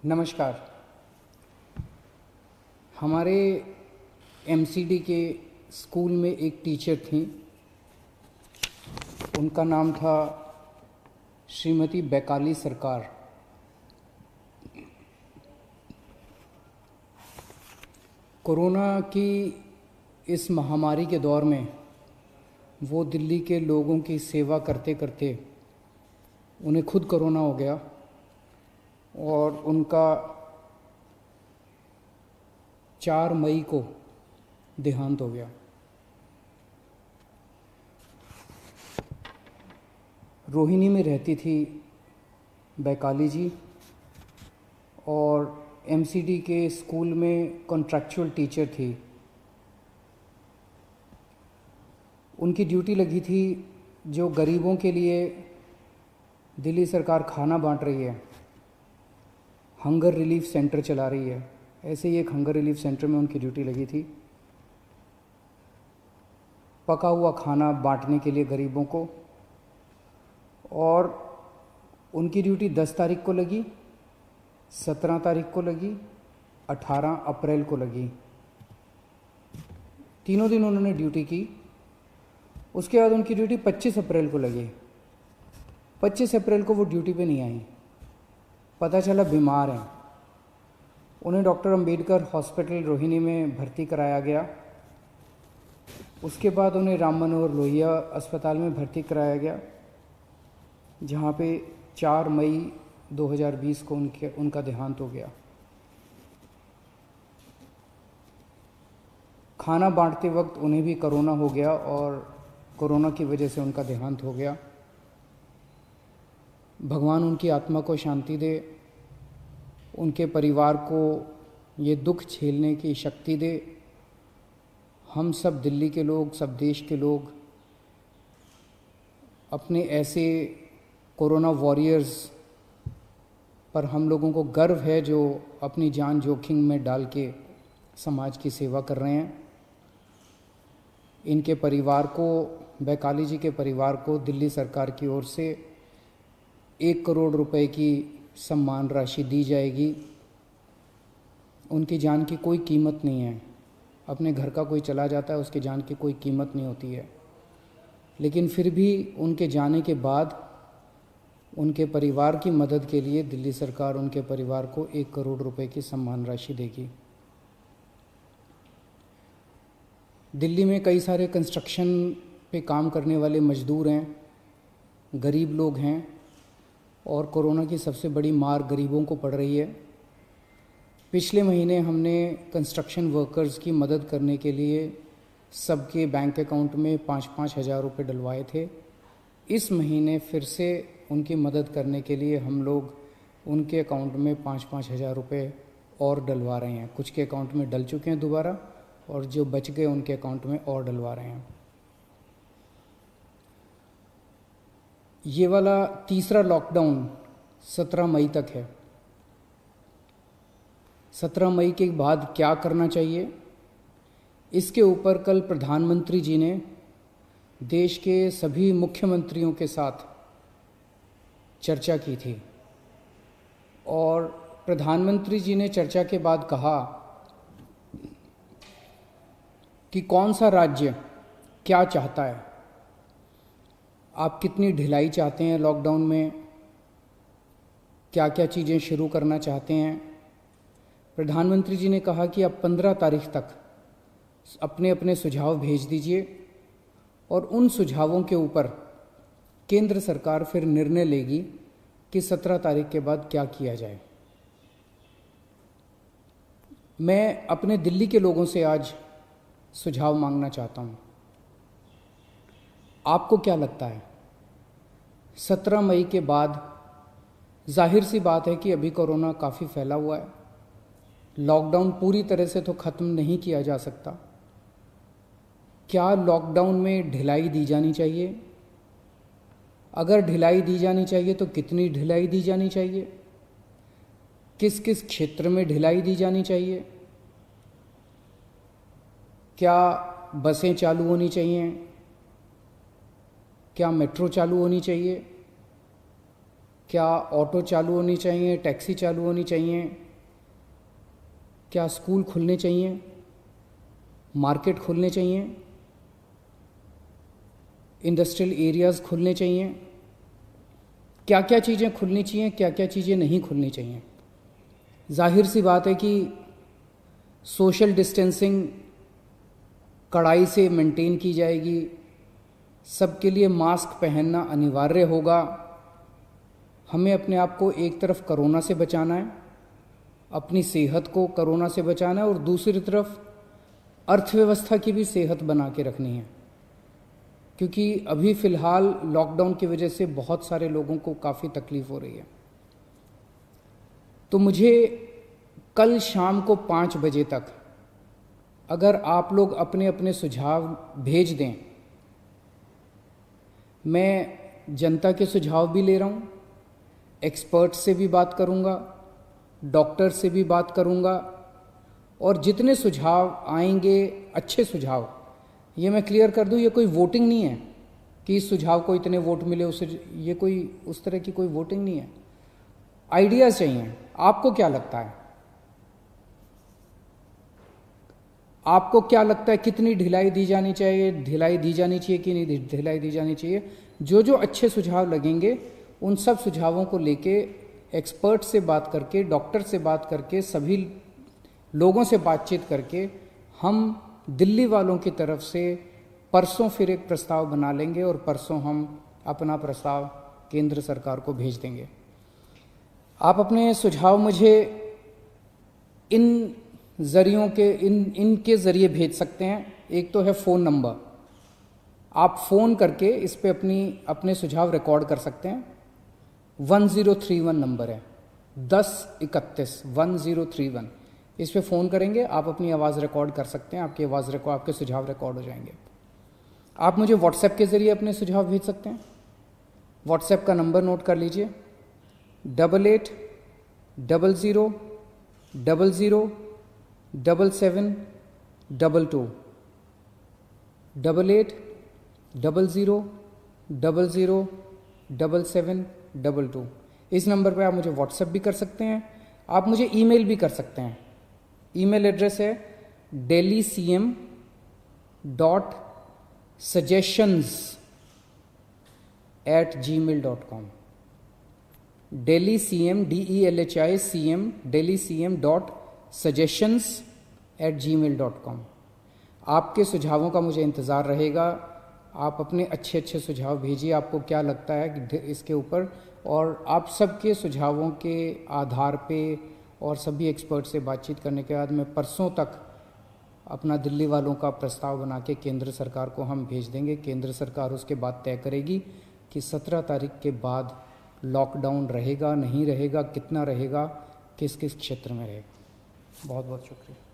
नमस्कार। हमारे एमसीडी के स्कूल में एक टीचर थी। उनका नाम था श्रीमती बैकाली सरकार। कोरोना की इस महामारी के दौर में वो दिल्ली के लोगों की सेवा करते करते उन्हें खुद कोरोना हो गया और उनका 4 मई को देहांत हो गया। रोहिणी में रहती थी बैकाली जी और एमसीडी के स्कूल में कॉन्ट्रैक्चुअल टीचर थी। उनकी ड्यूटी लगी थी जो गरीबों के लिए दिल्ली सरकार खाना बांट रही है, हंगर रिलीफ सेंटर चला रही है, ऐसे ही एक हंगर रिलीफ सेंटर में उनकी ड्यूटी लगी थी। पका हुआ खाना बांटने के लिए गरीबों को, और उनकी ड्यूटी 10 तारीख को लगी, 17 तारीख को लगी, 18 अप्रैल को लगी। तीनों दिन उन्होंने ड्यूटी की। उसके बाद उनकी ड्यूटी 25 अप्रैल को लगी। 25 अप्रैल को वो ड्यूटी पे नहीं आई, पता चला बीमार हैं। उन्हें डॉक्टर अंबेडकर हॉस्पिटल रोहिणी में भर्ती कराया गया। उसके बाद उन्हें राम मनोहर लोहिया अस्पताल में भर्ती कराया गया, जहाँ पे 4 मई 2020 को उनका देहांत हो गया। खाना बांटते वक्त उन्हें भी कोरोना हो गया और कोरोना की वजह से उनका देहांत हो गया। भगवान उनकी आत्मा को शांति दे, उनके परिवार को ये दुख झेलने की शक्ति दे। हम सब दिल्ली के लोग, सब देश के लोग अपने ऐसे कोरोना वॉरियर्स पर हम लोगों को गर्व है जो अपनी जान जोखिम में डाल के समाज की सेवा कर रहे हैं। इनके परिवार को, बैकाली जी के परिवार को दिल्ली सरकार की ओर से 1 करोड़ रुपए की सम्मान राशि दी जाएगी। उनकी जान की कोई कीमत नहीं है। अपने घर का कोई चला जाता है, उसकी जान की कोई कीमत नहीं होती है, लेकिन फिर भी उनके जाने के बाद उनके परिवार की मदद के लिए दिल्ली सरकार उनके परिवार को 1 करोड़ रुपए की सम्मान राशि देगी। दिल्ली में कई सारे कंस्ट्रक्शन पे काम करने वाले मजदूर हैं, गरीब लोग हैं, और कोरोना की सबसे बड़ी मार गरीबों को पड़ रही है। पिछले महीने हमने कंस्ट्रक्शन वर्कर्स की मदद करने के लिए सबके बैंक अकाउंट में 5-5 हज़ार रुपये डलवाए थे। इस महीने फिर से उनकी मदद करने के लिए हम लोग उनके अकाउंट में 5-5 हज़ार रुपये और डलवा रहे हैं। कुछ के अकाउंट में डल चुके हैं दोबारा, और जो बच गए उनके अकाउंट में और डलवा रहे हैं। ये वाला तीसरा लॉकडाउन 17 मई तक है। 17 मई के बाद क्या करना चाहिए, इसके ऊपर कल प्रधानमंत्री जी ने देश के सभी मुख्यमंत्रियों के साथ चर्चा की थी, और प्रधानमंत्री जी ने चर्चा के बाद कहा कि कौन सा राज्य क्या चाहता है, आप कितनी ढिलाई चाहते हैं लॉकडाउन में, क्या क्या चीज़ें शुरू करना चाहते हैं। प्रधानमंत्री जी ने कहा कि आप 15 तारीख तक अपने अपने सुझाव भेज दीजिए, और उन सुझावों के ऊपर केंद्र सरकार फिर निर्णय लेगी कि 17 तारीख के बाद क्या किया जाए। मैं अपने दिल्ली के लोगों से आज सुझाव मांगना चाहता हूँ। आपको क्या लगता है, 17 मई के बाद जाहिर सी बात है कि अभी कोरोना काफ़ी फैला हुआ है, लॉकडाउन पूरी तरह से तो ख़त्म नहीं किया जा सकता। क्या लॉकडाउन में ढिलाई दी जानी चाहिए? अगर ढिलाई दी जानी चाहिए तो कितनी ढिलाई दी जानी चाहिए? किस किस क्षेत्र में ढिलाई दी जानी चाहिए? क्या बसें चालू होनी चाहिए? क्या मेट्रो चालू होनी चाहिए? क्या ऑटो चालू होनी चाहिए, टैक्सी चालू होनी चाहिए, क्या स्कूल खुलने चाहिए, मार्केट खुलने चाहिए, इंडस्ट्रियल एरियाज़ खुलने चाहिए, क्या क्या चीज़ें खुलनी चाहिए, क्या क्या चीज़ें नहीं खुलनी चाहिए। जाहिर सी बात है कि सोशल डिस्टेंसिंग कड़ाई से मेंटेन की जाएगी, सबके लिए मास्क पहनना अनिवार्य होगा। हमें अपने आप को एक तरफ कोरोना से बचाना है, अपनी सेहत को कोरोना से बचाना है, और दूसरी तरफ अर्थव्यवस्था की भी सेहत बना के रखनी है, क्योंकि अभी फ़िलहाल लॉकडाउन की वजह से बहुत सारे लोगों को काफ़ी तकलीफ़ हो रही है। तो मुझे कल शाम को 5 बजे तक अगर आप लोग अपने अपने सुझाव भेज दें, मैं जनता के सुझाव भी ले रहा हूँ, एक्सपर्ट से भी बात करूँगा, डॉक्टर से भी बात करूँगा, और जितने सुझाव आएंगे अच्छे सुझाव, ये मैं क्लियर कर दूँ, ये कोई वोटिंग नहीं है कि इस सुझाव को इतने वोट मिले, उसे, ये कोई उस तरह की कोई वोटिंग नहीं है। आइडियाज़ चाहिए। आपको क्या लगता है, आपको क्या लगता है कितनी ढिलाई दी जानी चाहिए, ढिलाई दी जानी चाहिए कि नहीं ढिलाई दी जानी चाहिए? जो जो अच्छे सुझाव लगेंगे उन सब सुझावों को लेके एक्सपर्ट से बात करके, डॉक्टर से बात करके, सभी लोगों से बातचीत करके हम दिल्ली वालों की तरफ से परसों फिर एक प्रस्ताव बना लेंगे, और परसों हम अपना प्रस्ताव केंद्र सरकार को भेज देंगे। आप अपने सुझाव मुझे इन ज़रियों के इनके ज़रिए भेज सकते हैं। एक तो है फ़ोन नंबर, आप फ़ोन करके इस पे अपने सुझाव रिकॉर्ड कर सकते हैं। 1031 नंबर है, 1031 1031। इस पे फ़ोन करेंगे, आप अपनी आवाज़ रिकॉर्ड कर सकते हैं, आपके सुझाव रिकॉर्ड हो जाएंगे। आप मुझे व्हाट्सएप के ज़रिए अपने सुझाव भेज सकते हैं। व्हाट्सएप का नंबर नोट कर लीजिए, 880000 7722 880000 7722। इस नंबर पे आप मुझे व्हाट्सएप भी कर सकते हैं, आप मुझे ईमेल भी कर सकते हैं। ईमेल एड्रेस है delhi.cm.suggestions@gmail.com, delhi.suggestions@gmail.com। आपके सुझावों का मुझे इंतज़ार रहेगा। आप अपने अच्छे अच्छे सुझाव भेजिए, आपको क्या लगता है कि इसके ऊपर, और आप सबके सुझावों के आधार पे और सभी एक्सपर्ट से बातचीत करने के बाद मैं परसों तक अपना दिल्ली वालों का प्रस्ताव बना के केंद्र सरकार को हम भेज देंगे। केंद्र सरकार उसके बाद तय करेगी कि 17 तारीख के बाद लॉकडाउन रहेगा, नहीं रहेगा, कितना रहेगा, किस किस क्षेत्र में रहेगा। बहुत बहुत शुक्रिया।